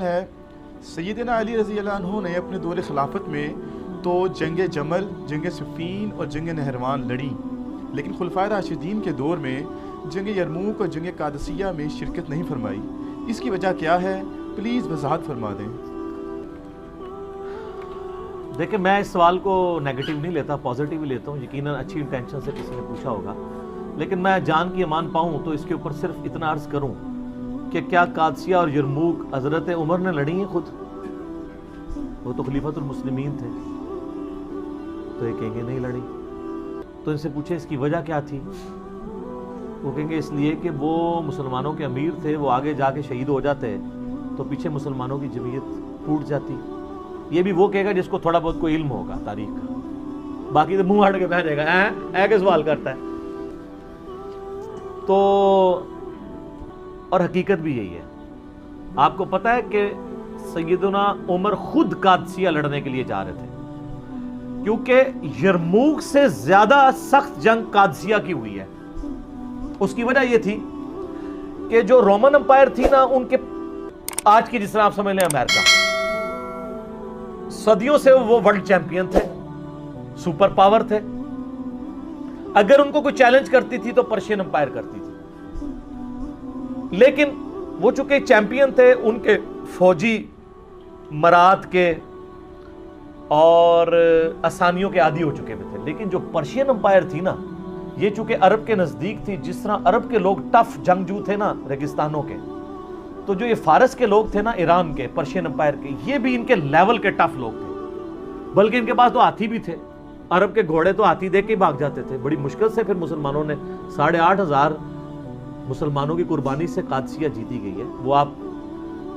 ہے سیدنا علی رضی اللہ عنہ نے اپنے دور خلافت میں تو جنگ جمل، جنگ صفین اور جنگ نہروان لڑی، لیکن خلفائے راشدین کے دور میں جنگ یرموک اور جنگ قادسیہ میں شرکت نہیں فرمائی۔ اس کی وجہ کیا ہے؟ پلیز وضاحت فرما دیں۔ دیکھیں، میں اس سوال کو نیگیٹو نہیں لیتا، پازیٹیو ہی لیتا ہوں۔ یقیناً اچھی انٹینشن سے کسی نے پوچھا ہوگا، لیکن میں جان کی امان پاؤں تو اس کے اوپر صرف اتنا عرض کروں کہ کیا قادسیہ اور یرموک حضرت عمر نے لڑی ہیں خود؟ وہ تو خلیفۃ المسلمین تھے، تو یہ کہیں گے نہیں لڑی۔ تو ان سے پوچھے اس کی وجہ کیا تھی؟ وہ کہیں گے اس لیے کہ وہ مسلمانوں کے امیر تھے، وہ آگے جا کے شہید ہو جاتے تو پیچھے مسلمانوں کی جمعیت ٹوٹ جاتی۔ یہ بھی وہ کہے گا جس کو تھوڑا بہت کوئی علم ہوگا تاریخ کا، باقی تو منہ ہٹ کے بیٹھ جائے گا اے کہ سوال کرتا ہے۔ تو اور حقیقت بھی یہی ہے۔ آپ کو پتا ہے کہ سیدنا عمر خود قادسیہ لڑنے کے لیے جا رہے تھے، کیونکہ یرموک سے زیادہ سخت جنگ قادسیہ کی ہوئی ہے۔ اس کی وجہ یہ تھی کہ جو رومن امپائر تھی نا، ان کے آج کی جس طرح آپ سمجھ لیں امریکہ، صدیوں سے وہ ورلڈ چیمپئن تھے، سپر پاور تھے۔ اگر ان کو کوئی چیلنج کرتی تھی تو پرشین امپائر کرتی تھی، لیکن وہ چونکہ چیمپئن تھے، ان کے فوجی مراد کے اور آسانیوں کے عادی ہو چکے ہوئے تھے۔ لیکن جو پرشین امپائر تھی نا، یہ چونکہ عرب کے نزدیک تھی، جس طرح عرب کے لوگ ٹف جنگجو تھے نا ریگستانوں کے، تو جو یہ فارس کے لوگ تھے نا، ایران کے، پرشین امپائر کے، یہ بھی ان کے لیول کے ٹف لوگ تھے۔ بلکہ ان کے پاس تو ہاتھی بھی تھے، عرب کے گھوڑے تو ہاتھی دے کے ہی بھاگ جاتے تھے۔ بڑی مشکل سے پھر مسلمانوں نے 8,500 مسلمانوں کی قربانی سے قادسیہ جیتی گئی ہے۔ وہ آپ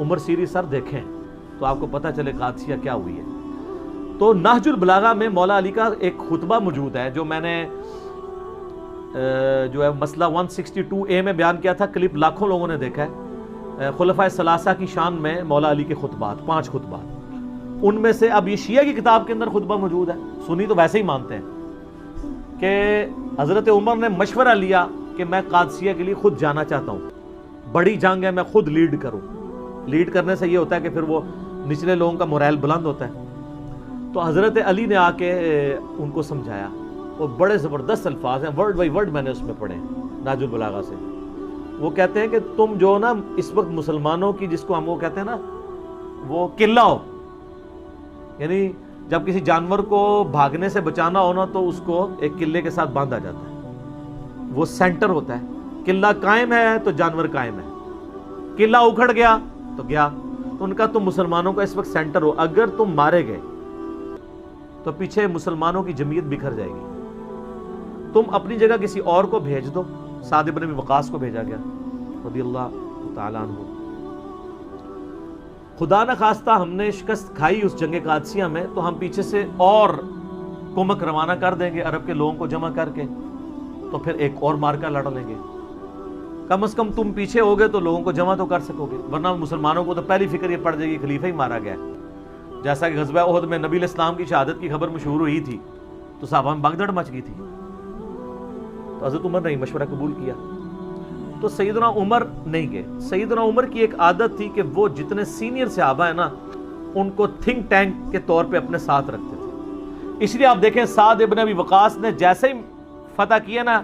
عمر سیری سر دیکھیں تو آپ کو پتہ چلے قادسیہ کیا ہوئی ہے۔ تو نہج البلاغہ میں مولا علی کا ایک خطبہ موجود ہے، جو میں نے جو ہے مسئلہ 162A میں بیان کیا تھا، کلپ لاکھوں لوگوں نے دیکھا ہے۔ خلفائے ثلاثہ کی شان میں مولا علی کے خطبات، 5 خطبات، ان میں سے اب یہ شیعہ کی کتاب کے اندر خطبہ موجود ہے۔ سنی تو ویسے ہی مانتے ہیں کہ حضرت عمر نے مشورہ لیا کہ میں قادسیہ کے لیے خود جانا چاہتا ہوں، بڑی جنگ ہے، میں خود لیڈ کروں۔ لیڈ کرنے سے یہ ہوتا ہے کہ پھر وہ نچلے لوگوں کا مورائل بلند ہوتا ہے۔ تو حضرت علی نے آ کے ان کو سمجھایا، اور بڑے زبردست الفاظ ہیں، ورڈ بائی ورڈ میں نے اس میں پڑھے نہج البلاغہ سے۔ وہ کہتے ہیں کہ تم جو نا اس وقت مسلمانوں کی، جس کو ہم وہ کہتے ہیں نا، وہ قلہ ہو، یعنی جب کسی جانور کو بھاگنے سے بچانا ہونا تو اس کو ایک قلعے کے ساتھ باندھا جاتا ہے، وہ سینٹر ہوتا ہے۔ قلعہ قائم ہے تو جانور قائم ہے، قلعہ اکھڑ گیا تو گیا۔ تو ان کا تم مسلمانوں کا اس وقت سینٹر ہو، اگر تم مارے گئے تو پیچھے مسلمانوں کی جمعیت بکھر جائے گی، تم اپنی جگہ کسی اور کو بھیج دو۔ سعد بن ابی وقاص کو بھیجا گیا رضی اللہ تعالیٰ عنہ۔ خدا نہ خواستہ ہم نے شکست کھائی اس جنگ قادسیہ میں، تو ہم پیچھے سے اور کمک روانہ کر دیں گے عرب کے لوگوں کو جمع کر کے، تو پھر ایک اور مارکا لڑ لیں گے۔ کم از کم تم پیچھے ہوگے تو لوگوں کو جمع تو کر سکو گے، ورنہ مسلمانوں کو تو پہلی فکر یہ پڑ جائے گی خلیفہ ہی مارا گیا۔ جیسا کہ غزوہ احد میں نبی علیہ السلام کی شہادت کی خبر مشہور ہوئی تھی تو صحابہ میں بھگدڑ مچ گئی تھی، تو حضرت عمر نے مشورہ قبول کیا۔ تو سیدنا عمر نہیں گئے۔ سیدنا عمر کی ایک عادت تھی کہ وہ جتنے سینئر صحابہ ہیں نا، ان کو تھنک ٹینک کے طور پہ اپنے ساتھ رکھتے تھے۔ اس لیے آپ دیکھیں سعد ابن ابی وقاص نے جیسے ہی فتح کیا نا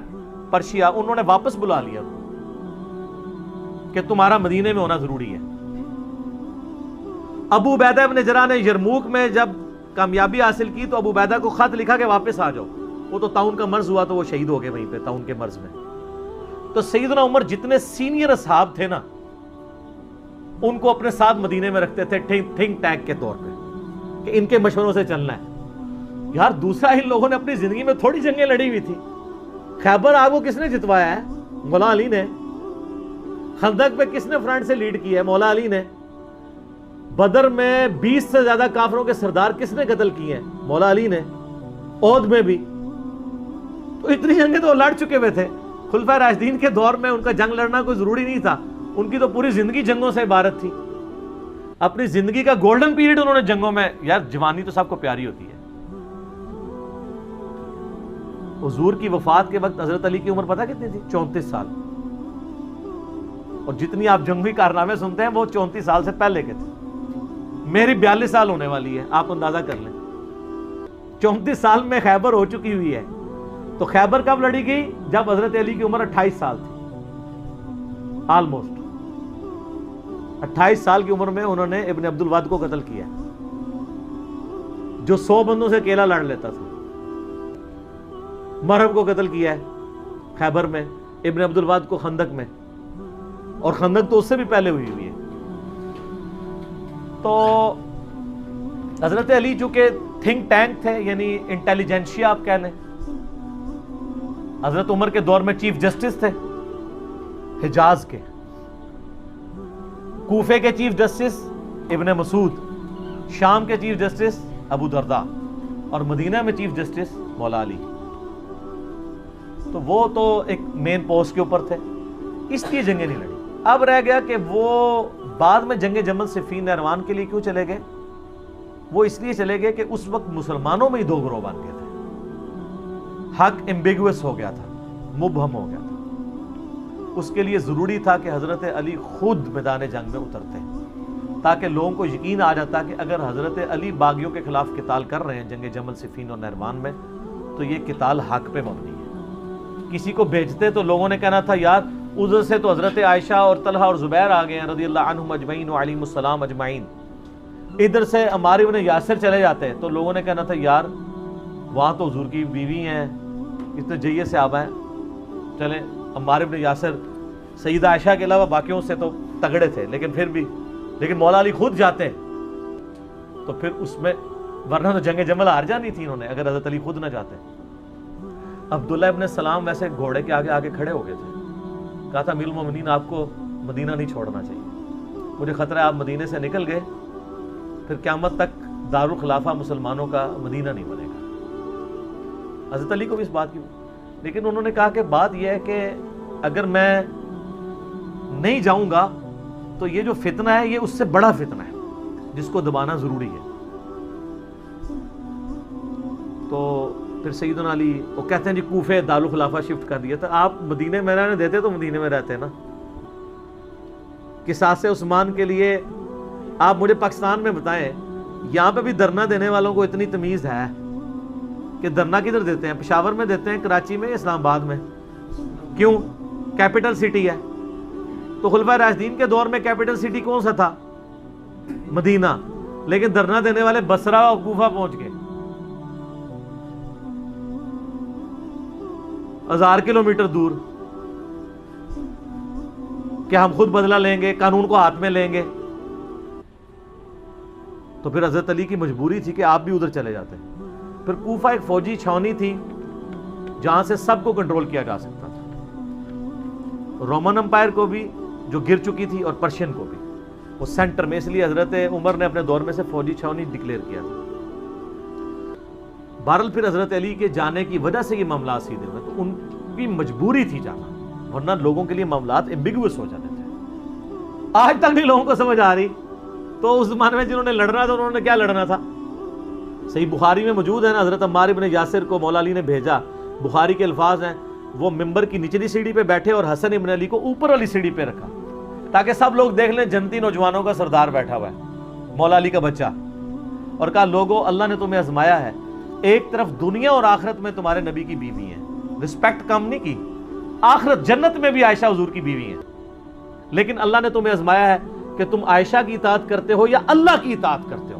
پرشیا، انہوں نے واپس بلا لیا کہ تمہارا مدینے میں ہونا ضروری ہے۔ ابو عبیدہ ابن جراح نے یرموک میں جب کامیابی حاصل کی تو ابو عبیدہ کو خط لکھا کہ واپس آ جاؤ۔ وہ تو طاعون کا مرض ہوا تو وہ شہید ہو گئے وہیں پہ طاعون کے مرض میں۔ تو سیدنا عمر جتنے سینئر اصحاب تھے نا، ان کو اپنے ساتھ مدینے میں رکھتے تھے تھنک ٹینک کے طور پہ، کہ ان کے مشوروں سے چلنا ہے۔ یار دوسرا ان لوگوں نے اپنی زندگی میں تھوڑی جنگیں لڑی ہوئی تھی۔ خیبر آگ کو کس نے جتوایا ہے؟ مولا علی نے۔ خندق پہ کس نے فرنٹ سے لیڈ کیا ہے؟ مولا علی نے۔ بدر میں 20 سے زیادہ کافروں کے سردار کس نے قتل کیے ہیں؟ مولا علی نے۔ احد میں بھی۔ تو اتنی جنگیں تو لڑ چکے ہوئے تھے۔ خلفائے راشدین کے دور میں ان کا جنگ لڑنا کوئی ضروری نہیں تھا، ان کی تو پوری زندگی جنگوں سے عبارت تھی۔ اپنی زندگی کا گولڈن پیریڈ انہوں نے جنگوں میں، یار جوانی تو سب کو پیاری ہوتی ہے۔ حضور کی وفات کے وقت حضرت علی کی عمر پتہ کتنی تھی؟ 34 سال۔ اور جتنی آپ جنگی کارنامے سنتے ہیں وہ 34 سال سے پہلے کے تھے۔ میری 42 سال ہونے والی ہے، آپ اندازہ کر لیں، 34 سال میں خیبر ہو چکی ہوئی ہے. تو خیبر کب لڑی گئی؟ جب حضرت علی کی عمر 28 سال تھی. آلموسٹ 28 سال کی عمر میں انہوں نے ابن عبد الود کو قتل کیا، جو 100 بندوں سے اکیلا لڑ لیتا تھا. مرہب کو قتل کیا ہے خیبر میں، ابن عبد الود کو خندق میں، اور خندق تو اس سے بھی پہلے ہوئی ہے. تو حضرت علی جو کہ تھنک ٹینک تھے، یعنی انٹیلیجنشیا آپ کہہ لیں. حضرت عمر کے دور میں چیف جسٹس تھے حجاز کے، کوفے کے چیف جسٹس ابن مسعود، شام کے چیف جسٹس ابو درداء، اور مدینہ میں چیف جسٹس مولا علی. تو وہ تو ایک مین پوسٹ کے اوپر تھے، اس لیے جنگیں نہیں لڑی. اب رہ گیا کہ وہ بعد میں جنگ جمل صفین نہروان کے لیے کیوں چلے گئے؟ وہ اس لیے چلے گئے کہ اس وقت مسلمانوں میں ہی 2 گروہ بن گئے تھے. حق ایمبیگوس ہو گیا تھا، مبہم ہو گیا تھا. اس کے لیے ضروری تھا کہ حضرت علی خود میدان جنگ میں اترتے، تاکہ لوگوں کو یقین آ جاتا کہ اگر حضرت علی باغیوں کے خلاف قتال کر رہے ہیں جنگ جمل صفین اور نہروان میں، تو یہ قتال حق پہ مبنی ہے. کسی کو بھیجتے تو لوگوں نے کہنا تھا یار ادھر سے تو حضرت عائشہ اور طلحہ اور زبیر آ گئے ہیں رضی اللہ عنہم اجمعین وعلیہم السلام اجمعین، ادھر سے عمار بن یاسر چلے جاتے ہیں تو لوگوں نے کہنا تھا یار وہاں تو حضور کی بیوی ہیں، اتنے جیے سے آبا ہیں، چلیں. عمار بن یاسر سیدہ عائشہ کے علاوہ باقیوں سے تو تگڑے تھے، لیکن پھر بھی مولا علی خود جاتے تو پھر اس میں، ورنہ تو جنگ جمل ہار جانی تھی انہوں نے اگر حضرت علی خود نہ جاتے. عبداللہ ابن سلام ویسے گھوڑے کے آگے کھڑے ہو گئے تھے، کہا تھا امیر المومنین آپ کو مدینہ نہیں چھوڑنا چاہیے، مجھے خطرہ ہے آپ مدینے سے نکل گئے پھر قیامت تک دارالخلافہ مسلمانوں کا مدینہ نہیں بنے گا. حضرت علی کو بھی اس بات کی، لیکن انہوں نے کہا کہ بات یہ ہے کہ اگر میں نہیں جاؤں گا تو یہ جو فتنہ ہے یہ اس سے بڑا فتنہ ہے جس کو دبانا ضروری ہے. تو پھر سیدنا علی وہ کہتے ہیں جی کوفے دارالخلافہ شفٹ کر دیا تھا. آپ مدینے میں رہنے دیتے تو مدینے میں رہتے نا. قصاص عثمان کے لیے آپ مجھے پاکستان میں بتائیں، یہاں پہ بھی دھرنا دینے والوں کو اتنی تمیز ہے کہ دھرنا کدھر دیتے ہیں؟ پشاور میں دیتے ہیں، کراچی میں، اسلام آباد میں. کیوں؟ کیپٹل سٹی ہے. تو خلفائے راشدین کے دور میں کیپٹل سٹی کون سا تھا؟ مدینہ. لیکن دھرنا دینے والے بصرہ اور کوفہ پہنچ گئے، 1000 کلومیٹر دور، کہ ہم خود بدلہ لیں گے، قانون کو ہاتھ میں لیں گے. تو پھر حضرت علی کی مجبوری تھی کہ آپ بھی ادھر چلے جاتے. پھر کوفہ ایک فوجی چھاونی تھی جہاں سے سب کو کنٹرول کیا جا سکتا تھا، رومن امپائر کو بھی جو گر چکی تھی اور پرشین کو بھی. وہ سینٹر میں، اس لیے حضرت عمر نے اپنے دور میں سے فوجی چھاونی ڈکلیئر کیا تھا. بہرحال پھر حضرت علی کے جانے کی وجہ سے یہ معاملات سیدھے ہوئے، تو ان کی مجبوری تھی جانا، ورنہ لوگوں کے لیے معاملات ایمبیگوس ہو جاتے تھے. آج تک نہیں لوگوں کو سمجھ آ رہی. تو اس زمانے میں جنہوں نے لڑنا تھا انہوں نے کیا لڑنا تھا؟ صحیح بخاری میں موجود ہے نا، حضرت عمار بن یاسر کو مولا علی نے بھیجا. بخاری کے الفاظ ہیں، وہ ممبر کی نچلی سیڑھی پہ بیٹھے اور حسن ابن علی کو اوپر والی سیڑھی پہ رکھا تاکہ سب لوگ دیکھ لیں جنتی نوجوانوں کا سردار بیٹھا ہوا ہے، مولا علی کا بچہ. اور کہا لوگو اللہ نے تمہیں آزمایا ہے، ایک طرف دنیا اور آخرت میں تمہارے نبی کی بیوی ہیں، رسپیکٹ کم نہیں کی، آخرت جنت میں بھی عائشہ حضور کی بیوی ہیں، لیکن اللہ نے تمہیں آزمایا ہے کہ تم عائشہ کی اطاعت کرتے ہو یا اللہ کی اطاعت کرتے ہو،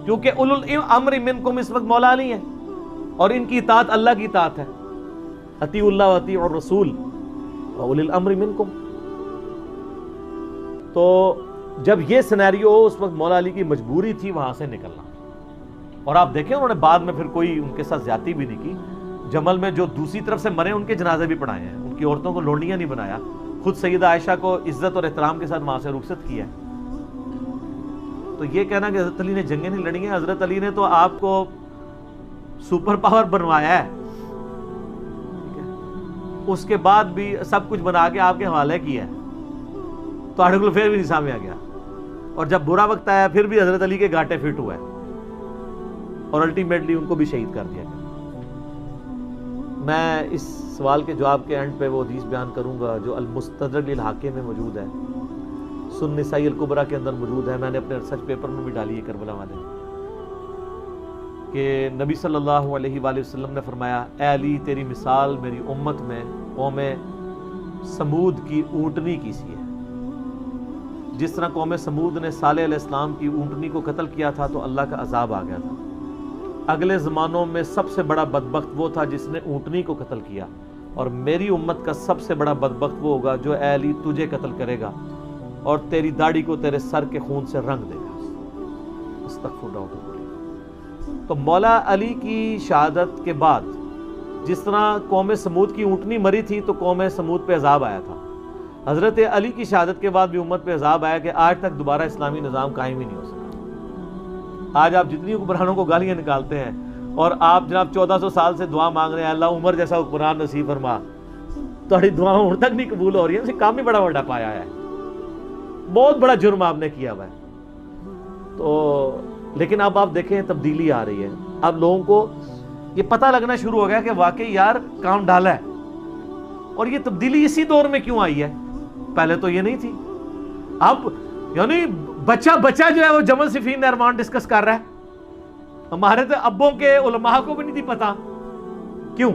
کیونکہ اولو الامر منکم اس وقت مولا علی ہیں اور ان کی اطاعت اللہ کی اطاعت ہے. اطیعوا اللہ واطیعوا الرسول واولی الامر منکم. تو جب یہ سینیریو اس وقت مولا علی کی مجبوری تھی وہاں سے نکلنا. اور آپ دیکھیں انہوں نے بعد میں پھر کوئی ان کے ساتھ زیادتی بھی نہیں کی. جمل میں جو دوسری طرف سے مرے ان کے جنازے بھی پڑھائے ہیں، ان کی عورتوں کو لونڈیاں نہیں بنایا، خود سیدہ عائشہ کو عزت اور احترام کے ساتھ وہاں سے رخصت کیا. تو یہ کہنا کہ حضرت علی نے جنگیں نہیں لڑی ہیں، حضرت علی نے تو آپ کو سپر پاور بنوایا ہے، اس کے بعد بھی سب کچھ بنا کے آپ کے حوالے کیا ہے، تو آرٹیکل پھر بھی نہیں سامنے آ گیا. اور جب برا وقت آیا پھر بھی حضرت علی کے گھاٹے فٹ ہوا ہے اور الٹیمیٹلی ان کو بھی شہید کر دیا گیا. میں اس سوال کے جواب کے اینڈ پہ وہ حدیث بیان کروں گا جو المستدرک للحاکم میں موجود ہے. سن نسائی الکبریٰ کے اندر موجود ہے، میں نے اپنے ریسرچ پیپر میں بھی ڈالی ہے کربلا والے، کہ نبی صلی اللہ علیہ وآلہ وسلم نے فرمایا اے علی تیری مثال میری امت میں قوم سمود کی اونٹنی کی سی ہے، جس طرح قوم سمود نے صالح علیہ السلام کی اونٹنی کو قتل کیا تھا تو اللہ کا عذاب آ گیا تھا، اگلے زمانوں میں سب سے بڑا بدبخت وہ تھا جس نے اونٹنی کو قتل کیا، اور میری امت کا سب سے بڑا بدبخت وہ ہوگا جو اے علی تجھے قتل کرے گا اور تیری داڑھی کو تیرے سر کے خون سے رنگ دے گا۔ استغفر اللہ۔ تو مولا علی کی شہادت کے بعد جس طرح قوم سمود کی اونٹنی مری تھی تو قوم سمود پہ عذاب آیا تھا، حضرت علی کی شہادت کے بعد بھی امت پہ عذاب آیا کہ آج تک دوبارہ اسلامی نظام قائم ہی نہیں ہو سکا۔ آج آپ جتنی حکمرانوں کو گالیاں نکالتے ہیں اور آپ جناب 1400 سال سے دعا مانگ رہے ہیں اللہ عمر جیسا حکمران نصیب فرما، تھوڑی دعاؤں ہوں تک نہیں قبول ہو رہی ہیں، اسے کام بھی بڑا بڑا پایا ہے، بہت بڑا جرم آپ نے کیا ہوا ہے۔ تو لیکن اب آپ دیکھیں تبدیلی آ رہی ہے، اب لوگوں کو یہ پتہ لگنا شروع ہو گیا کہ واقعی یار کام ڈالا ہے، اور یہ تبدیلی اسی دور میں کیوں آئی ہے، پہلے تو یہ نہیں تھی۔ اب یعنی بچہ جو ہے وہ جمل صفین نہروان ڈسکس کر رہا ہے، ہمارے تو ابوں کے علماء کو بھی نہیں تھی پتا۔ کیوں؟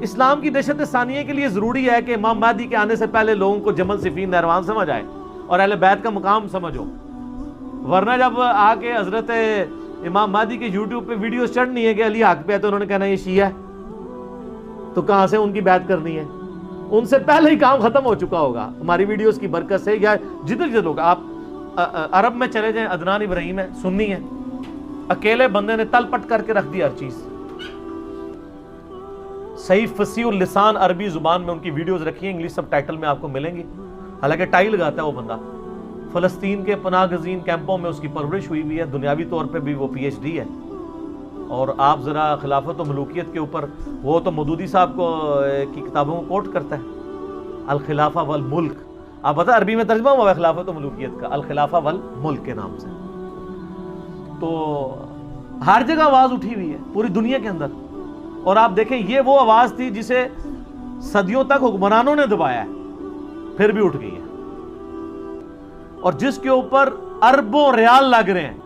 اسلام کی دہشت ثانیہ کے لیے ضروری ہے کہ امام مہدی کے آنے سے پہلے لوگوں کو جمل صفین نہروان سمجھ آئے اور اہل بیت کا مقام سمجھو، ورنہ جب آ کے حضرت امام مہدی کے یوٹیوب پہ ویڈیوز چڑھنی ہے کہ علی حق پہ ہے تو انہوں نے کہنا یہ شیعہ ہے، تو کہاں سے ان کی بیعت کرنی ہے؟ ان سے پہلے ہی کام ختم ہو چکا ہوگا ہماری ویڈیوز کی برکت سے، یا جدھر لوگ آپ عرب میں چلے جائیں، عدنان ابراہیم ہے، سنی ہے، اکیلے بندے نے تل پٹ کر کے رکھ دی ہر چیز، صحیح فصیح اللسان عربی زبان میں ان کی ویڈیوز رکھی ہیں، انگلش سب ٹائٹل میں آپ کو ملیں گی، حالانکہ ٹائی لگاتا ہے وہ بندہ، فلسطین کے پناہ گزین کیمپوں میں اس کی پرورش ہوئی ہوئی ہے، دنیاوی طور پہ بھی وہ پی ایچ ڈی ہے، اور آپ ذرا خلافت و ملوکیت کے اوپر، وہ تو مودودی صاحب کو کی کتابوں کو کوٹ کرتا ہے، الخلافہ والملک، آپ پتہ عربی میں ترجمہ ہوا ہے خلافت و ملوکیت کا الخلافہ والملک کے نام سے۔ تو ہر جگہ آواز اٹھی ہوئی ہے پوری دنیا کے اندر، اور آپ دیکھیں یہ وہ آواز تھی جسے صدیوں تک حکمرانوں نے دبایا ہے، پھر بھی اٹھ گئی ہے، اور جس کے اوپر اربوں ریال لگ رہے ہیں،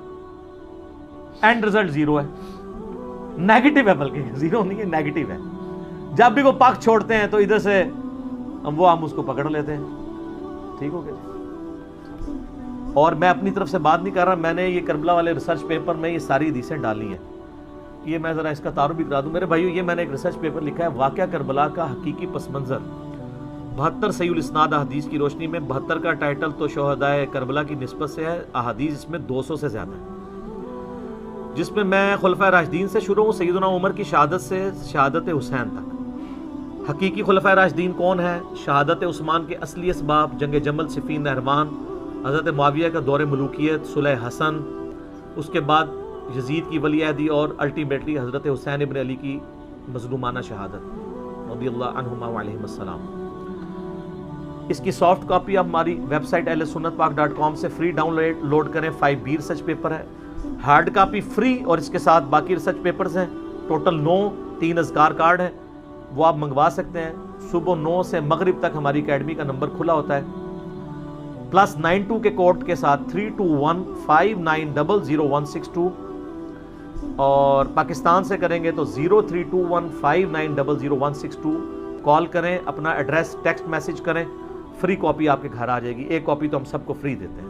اینڈ رزلٹ زیرو ہے، نیگیٹو ہے، بلکہ زیرو نہیں ہے، نیگیٹو ہے۔ جب بھی وہ پاک چھوڑتے ہیں تو ادھر سے ہم اس کو پکڑ لیتے ہیں، ٹھیک ہو گیا۔ اور میں اپنی طرف سے بات نہیں کر رہا، میں نے یہ کربلا والے ریسرچ پیپر میں یہ ساری حدیثیں ڈالی ہیں، یہ میں ذرا اس کا تعارف بھی کرا دوں میرے بھائیو، یہ میں نے ایک ریسرچ پیپر لکھا ہے واقعہ کربلا کا حقیقی پس منظر، 72 صحیح الاسناد احادیث کی روشنی میں، 72 کا ٹائٹل تو شہدائے کربلا کی نسبت سے ہے، احادیث اس میں 200 سے زیادہ ہے، جس میں میں خلفائے راشدین سے شروع ہوں، سیدنا عمر کی شہادت سے شہادت حسین تک۔ حقیقی خلفائے راشدین کون ہیں؟ شہادت عثمان کے اصلی اسباب، جنگ جمل، صفین نہروان، حضرت معاویہ کا دور ملوکیت، صلح حسن، اس کے بعد یزید کی ولی عہدی، اور الٹیمیٹلی حضرت حسین ابن علی کی مظلومانہ شہادت رضی اللہ عنہما وعلیہم السلام۔ اس کی سافٹ کاپی آپ ہماری ویب سائٹ ahlsunnatpak.com سے فری ڈاؤن لوڈ کریں، 5B ریسرچ پیپر ہے، ہارڈ کاپی فری، اور اس کے ساتھ باقی ریسرچ پیپرز ہیں، ٹوٹل 9، 3 اذکار کارڈ ہیں، وہ آپ منگوا سکتے ہیں۔ صبح 9 سے مغرب تک ہماری اکیڈمی کا نمبر کھلا ہوتا ہے، +92 کے کوڈ کے ساتھ 3215900162، اور پاکستان سے کریں گے تو 032159000162، کال کریں، اپنا ایڈریس ٹیکسٹ میسج کریں، فری کاپی آپ کے گھر آ جائے گی، ایک کاپی تو ہم سب کو فری دیتے ہیں۔